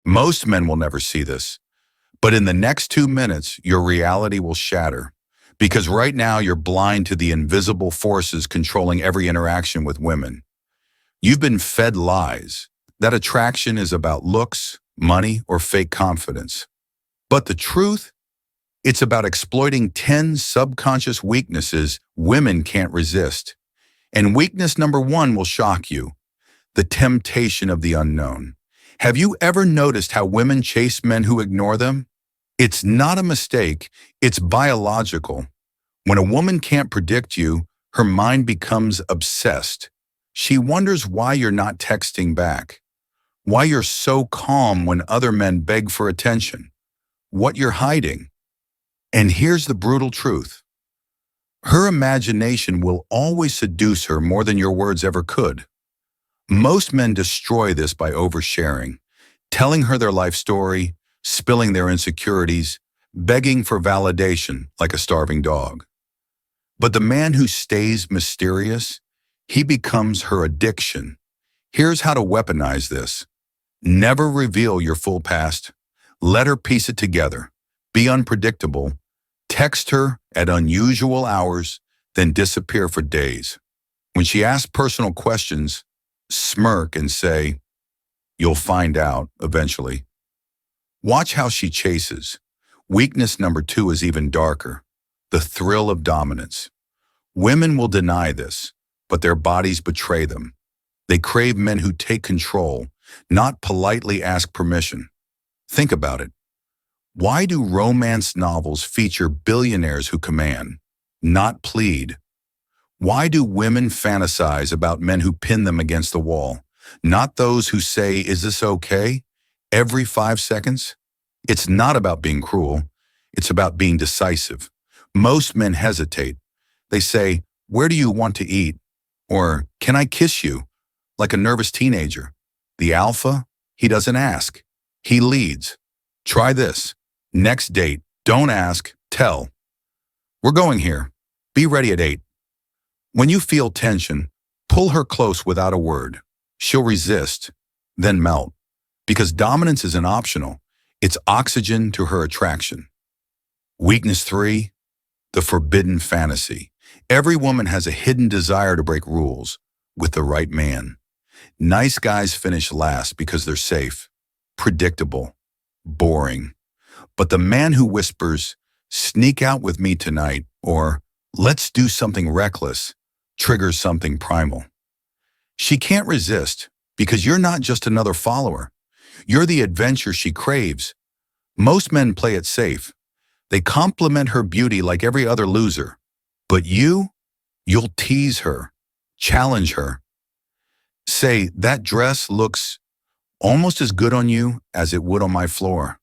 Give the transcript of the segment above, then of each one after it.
Most men will never see this, but in the next 2 minutes, your reality will shatter. Because right now, you're blind to the invisible forces controlling every interaction with women. You've been fed lies. That attraction is about looks, money, or fake confidence. But the truth? It's about exploiting 10 subconscious weaknesses women can't resist. And weakness number 1 will shock you: the temptation of the unknown. Have you ever noticed how women chase men who ignore them? It's not a mistake, it's biological. When a woman can't predict you, her mind becomes obsessed. She wonders why you're not texting back, why you're so calm when other men beg for attention, what you're hiding. And here's the brutal truth. Her imagination will always seduce her more than your words ever could. Most men destroy this by oversharing, telling her their life story, spilling their insecurities, begging for validation like a starving dog. But the man who stays mysterious, he becomes her addiction. Here's how to weaponize this. Never reveal your full past. Let her piece it together. Be unpredictable. Text her at unusual hours, then disappear for days. When she asks personal questions, smirk and say, "You'll find out eventually." Watch how she chases. Weakness number 2 is even darker: the thrill of dominance. Women will deny this, but their bodies betray them. They crave men who take control, not politely ask permission. Think about it. Why do romance novels feature billionaires who command, not plead? Why do women fantasize about men who pin them against the wall, not those who say, "Is this okay?" every 5 seconds? It's not about being cruel. It's about being decisive. Most men hesitate. They say, "Where do you want to eat?" Or, "Can I kiss you?" like a nervous teenager. The alpha, he doesn't ask. He leads. Try this. Next date, don't ask, tell. "We're going here. Be ready at 8. When you feel tension, pull her close without a word. She'll resist, then melt. Because dominance isn't optional. It's oxygen to her attraction. Weakness 3, the forbidden fantasy. Every woman has a hidden desire to break rules with the right man. Nice guys finish last because they're safe, predictable, boring. But the man who whispers, "Sneak out with me tonight," or "Let's do something reckless," triggers something primal. She can't resist because you're not just another follower. You're the adventure she craves. Most men play it safe. They compliment her beauty like every other loser. But you'll tease her, challenge her. Say, "That dress looks almost as good on you as it would on my floor."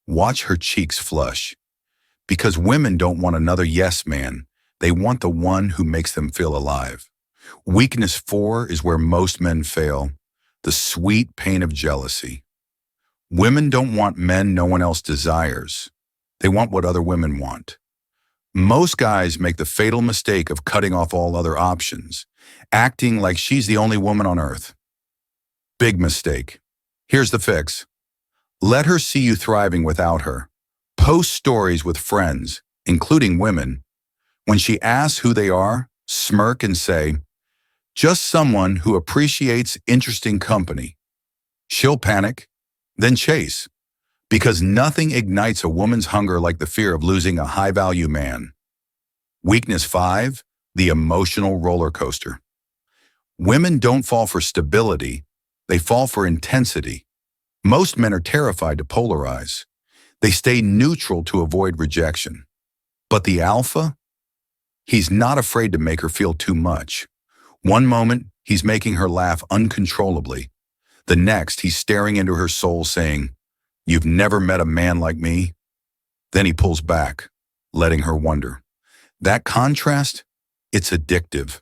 Watch her cheeks flush. Because women don't want another yes man. They want the one who makes them feel alive. Weakness 4 is where most men fail: the sweet pain of jealousy. Women don't want men no one else desires. They want what other women want. Most guys make the fatal mistake of cutting off all other options, acting like she's the only woman on earth. Big mistake. Here's the fix. Let her see you thriving without her. Post stories with friends, including women. When she asks who they are, smirk and say, "Just someone who appreciates interesting company." She'll panic, then chase. Because nothing ignites a woman's hunger like the fear of losing a high-value man. Weakness 5, the emotional roller coaster. Women don't fall for stability, they fall for intensity. Most men are terrified to polarize. They stay neutral to avoid rejection. But the alpha? He's not afraid to make her feel too much. One moment, he's making her laugh uncontrollably. The next, he's staring into her soul saying, "You've never met a man like me." Then he pulls back, letting her wonder. That contrast, it's addictive.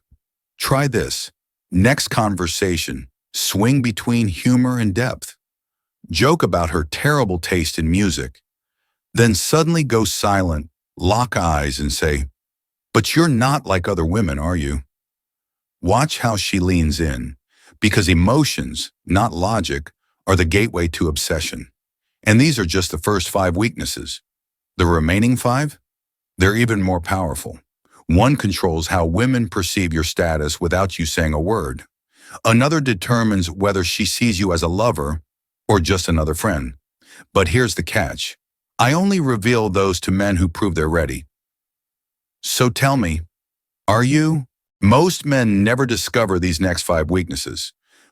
Try this. Next conversation, swing between humor and depth. Joke about her terrible taste in music. Then suddenly go silent, lock eyes and say, "But you're not like other women, are you?" Watch how she leans in, because emotions, not logic, are the gateway to obsession. And these are just the first 5 weaknesses. The remaining 5? They're even more powerful. One controls how women perceive your status without you saying a word. Another determines whether she sees you as a lover or just another friend. But here's the catch. I only reveal those to men who prove they're ready. So tell me, are you? Most men never discover these next 5 weaknesses.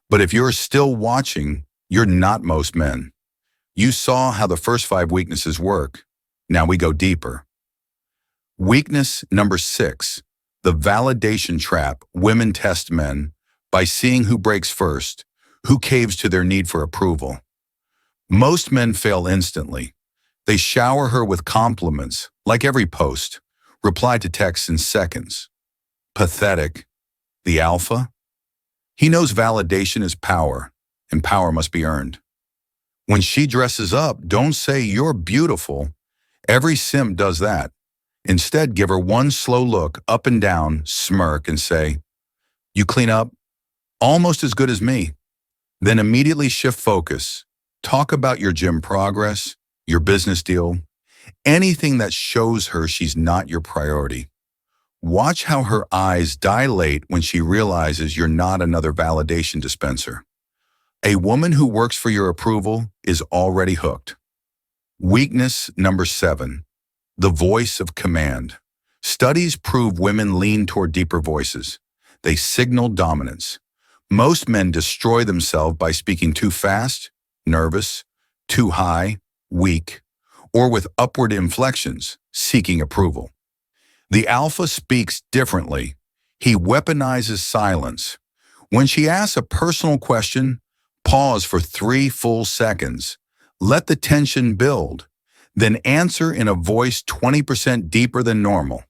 But if you're still watching, you're not most men. You saw how the first 5 weaknesses work. Now we go deeper. Weakness number 6, the validation trap. Women test men by seeing who breaks first, who caves to their need for approval. Most men fail instantly. They shower her with compliments, like every post, reply to texts in seconds. Pathetic. The alpha? He knows validation is power, and power must be earned. When she dresses up, don't say you're beautiful. Every simp does that. Instead, give her one slow look up and down, smirk, and say, "You clean up? Almost as good as me." Then immediately shift focus. Talk about your gym progress, your business deal, anything that shows her she's not your priority. Watch how her eyes dilate when she realizes you're not another validation dispenser. A woman who works for your approval is already hooked. Weakness number 7, the voice of command. Studies prove women lean toward deeper voices. They signal dominance. Most men destroy themselves by speaking too fast, nervous, too high, weak, or with upward inflections, seeking approval. The alpha speaks differently. He weaponizes silence. When she asks a personal question, pause for 3 full seconds. Let the tension build. Then answer in a voice 20% deeper than normal.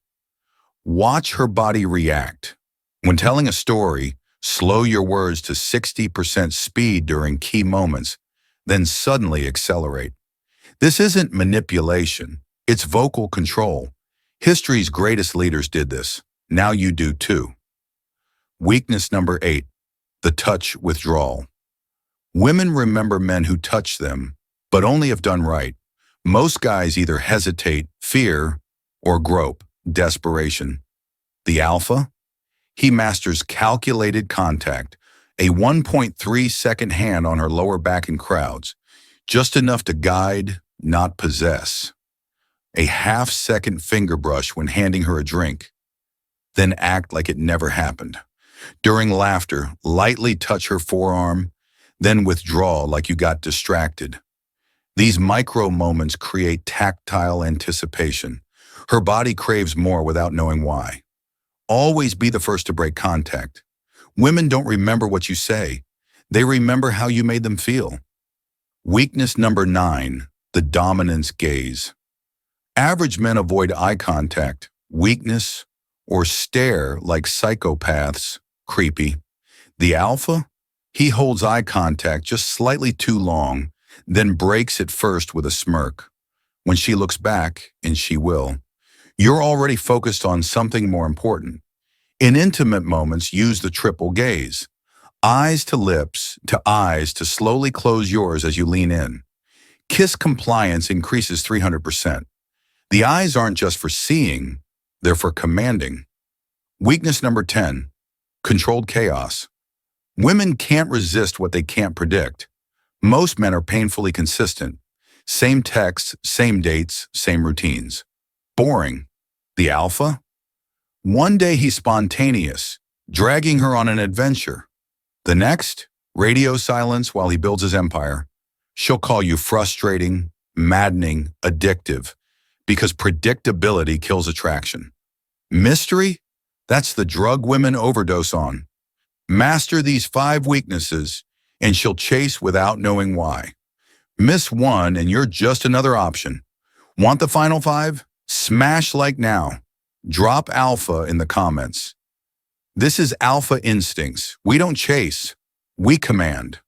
Watch her body react. When telling a story, slow your words to 60% speed during key moments, then suddenly accelerate. This isn't manipulation. It's vocal control. History's greatest leaders did this. Now you do too. Weakness number 8, the touch withdrawal. Women remember men who touch them, but only if done right. Most guys either hesitate, fear, or grope, desperation. The alpha? He masters calculated contact, a 1.3-second hand on her lower back in crowds, just enough to guide, not possess. A half-second finger brush when handing her a drink, then act like it never happened. During laughter, lightly touch her forearm, then withdraw like you got distracted. These micro moments create tactile anticipation. Her body craves more without knowing why. Always be the first to break contact. Women don't remember what you say. They remember how you made them feel. Weakness number 9, the dominance gaze. Average men avoid eye contact, weakness, or stare like psychopaths, creepy. The alpha? He holds eye contact just slightly too long, then breaks it first with a smirk. When she looks back, and she will, you're already focused on something more important. In intimate moments, use the triple gaze. Eyes to lips to eyes to slowly close yours as you lean in. Kiss compliance increases 300%. The eyes aren't just for seeing, they're for commanding. Weakness number 10, controlled chaos. Women can't resist what they can't predict. Most men are painfully consistent. Same texts, same dates, same routines. Boring. The alpha? One day he's spontaneous, dragging her on an adventure. The next, radio silence while he builds his empire. She'll call you frustrating, maddening, addictive, because predictability kills attraction. Mystery? That's the drug women overdose on. Master these 5 weaknesses, and she'll chase without knowing why. Miss one, and you're just another option. Want the final 5? Smash like now. Drop alpha in the comments. This is Alpha Instincts. We don't chase, we command.